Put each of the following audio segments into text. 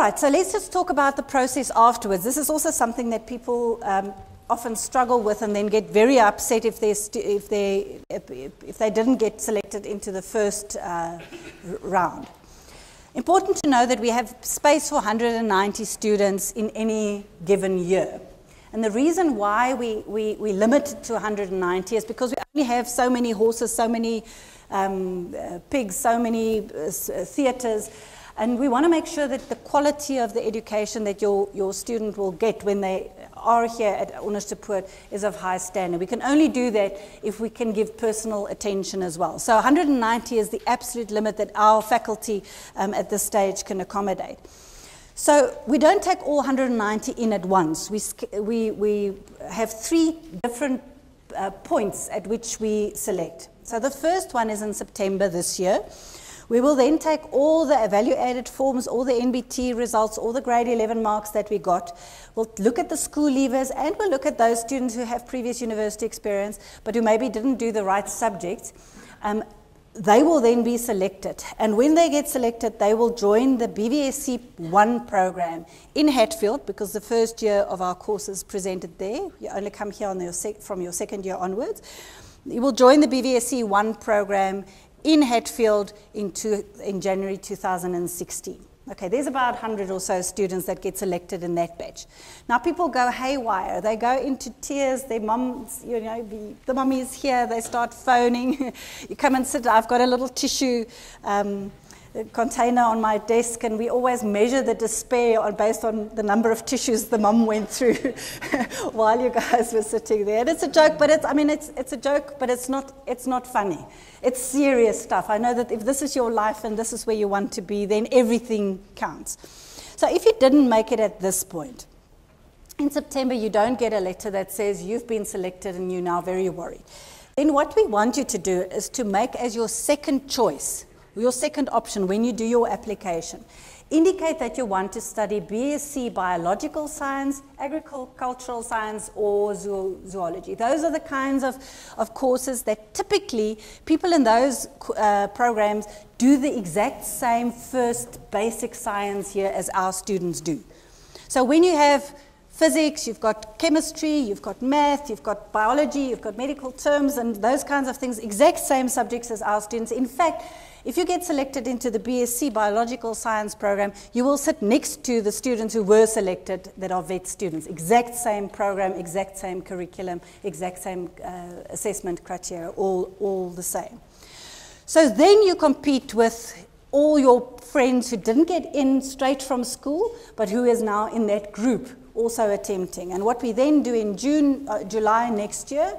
right, so let's just talk about the process afterwards. This is also something that people often struggle with and then get very upset if they didn't get selected into the first round. Important to know that we have space for 190 students in any given year. And the reason why we limit it to 190 is because we only have so many horses, so many pigs, so many theatres, and we want to make sure that the quality of the education that your student will get when they are here at Onderstepoort is of high standard. We can only do that if we can give personal attention as well. So 190 is the absolute limit that our faculty at this stage can accommodate. So we don't take all 190 in at once. We have 3 different points at which we select. So the first one is in September this year. We will then take all the evaluated forms, all the NBT results, all the grade 11 marks that we got. We'll look at the school leavers and we'll look at those students who have previous university experience but who maybe didn't do the right subjects. They will then be selected. And when they get selected, they will join the BVSC 1 program in Hatfield, because the first year of our course is presented there. You only come here on from your second year onwards. You will join the BVSC 1 program in Hatfield in January 2016. Okay, there's about 100 or so students that get selected in that batch. Now people go haywire. They go into tears. Their mums, the mummy is here. They start phoning. You come and sit. I've got a little tissue container on my desk, and we always measure the despair based on the number of tissues the mum went through while you guys were sitting there. And it's a joke, but it's a joke, but it's not funny. It's serious stuff. I know that if this is your life and this is where you want to be, then everything counts. So if you didn't make it at this point, in September you don't get a letter that says you've been selected and you're now very worried. Then what we want you to do is to make as your second choice, your second option when you do your application, indicate that you want to study BSc Biological Science, Agricultural Science, or Zoology. Those are the kinds of courses that typically people in those programs do the exact same first basic science here as our students do. So when you have physics, you've got chemistry, you've got math, you've got biology, you've got medical terms and those kinds of things, exact same subjects as our students. In fact, if you get selected into the BSc Biological Science program, you will sit next to the students who were selected that are vet students. Exact same program, exact same curriculum, exact same assessment criteria, all the same. So then you compete with all your friends who didn't get in straight from school, but who is now in that group also attempting. And what we then do in July next year,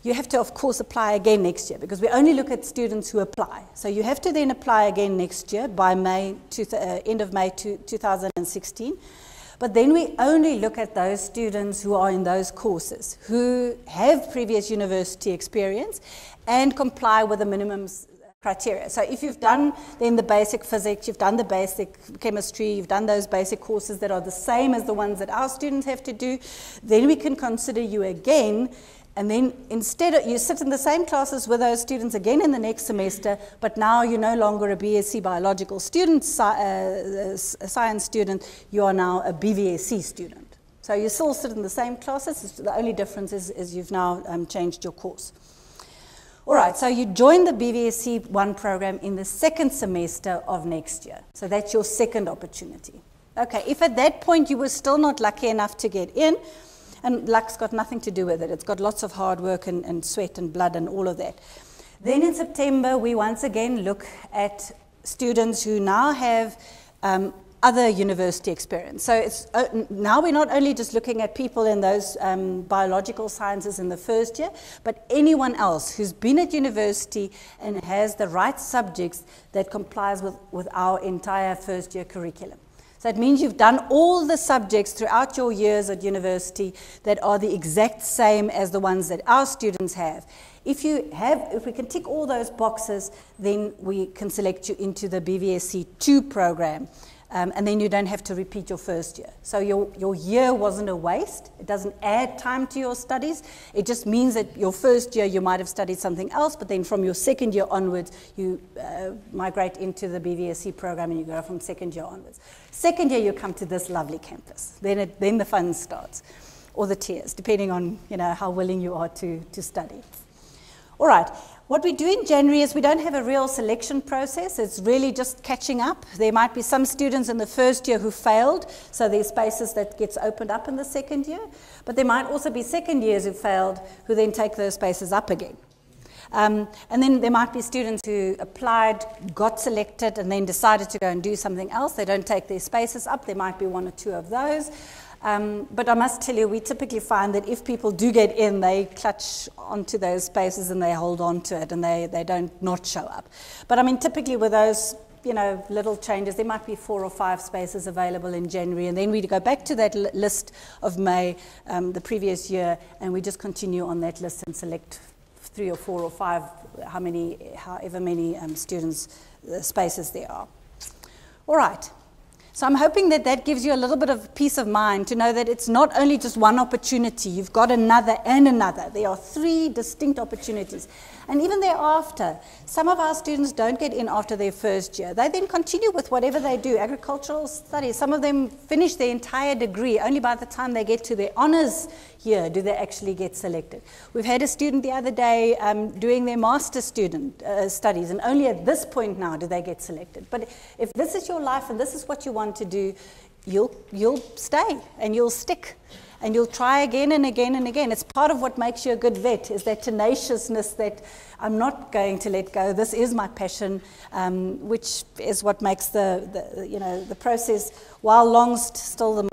you have to, of course, apply again next year, because we only look at students who apply. So you have to then apply again next year by end of May 2016. But then we only look at those students who are in those courses, who have previous university experience and comply with the minimum criteria. So if you've done then the basic physics, you've done the basic chemistry, you've done those basic courses that are the same as the ones that our students have to do, then we can consider you again. And then instead, you sit in the same classes with those students again in the next semester, but now you're no longer a BSc Biological student, science student, you are now a BVSc student. So you still sit in the same classes, the only difference is you've now changed your course. All right, so you join the BVSc 1 program in the second semester of next year. So that's your second opportunity. Okay, if at that point you were still not lucky enough to get in, and luck's got nothing to do with it. It's got lots of hard work and sweat and blood and all of that. Then in September, we once again look at students who now have other university experience. So it's, now we're not only just looking at people in those biological sciences in the first year, but anyone else who's been at university and has the right subjects that complies with our entire first year curriculum. So it means you've done all the subjects throughout your years at university that are the exact same as the ones that our students have. If we can tick all those boxes, then we can select you into the BVSc 2 program and then you don't have to repeat your first year. So your year wasn't a waste. It doesn't add time to your studies. It just means that your first year you might have studied something else, but then from your second year onwards, you migrate into the BVSC program and you go from second year onwards. Second year, you come to this lovely campus. Then the fun starts, or the tears, depending on how willing you are to study. All right. What we do in January is we don't have a real selection process. It's really just catching up. There might be some students in the first year who failed, so there's spaces that gets opened up in the second year. But there might also be second years who failed, who then take those spaces up again. And then there might be students who applied, got selected, and then decided to go and do something else. They don't take their spaces up. There might be one or two of those. But I must tell you, we typically find that if people do get in, they clutch onto those spaces and they hold on to it and they don't not show up. But I mean, typically with those, little changes, there might be 4 or 5 spaces available in January, and then we go back to that list of May, the previous year, and we just continue on that list and select 3 or 4 or 5, however many students, spaces there are. All right. So I'm hoping that gives you a little bit of peace of mind to know that it's not only just one opportunity. You've got another and another. There are 3 distinct opportunities. And even thereafter, some of our students don't get in after their first year. They then continue with whatever they do, agricultural studies. Some of them finish their entire degree. Only by the time they get to their honors year do they actually get selected. We've had a student the other day doing their master's studies, and only at this point now do they get selected. But if this is your life and this is what you want to do, you'll stay and you'll stick. And you'll try again and again and again. It's part of what makes you a good vet, is that tenaciousness that I'm not going to let go. This is my passion, which is what makes the process, while long, still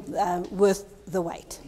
worth the wait.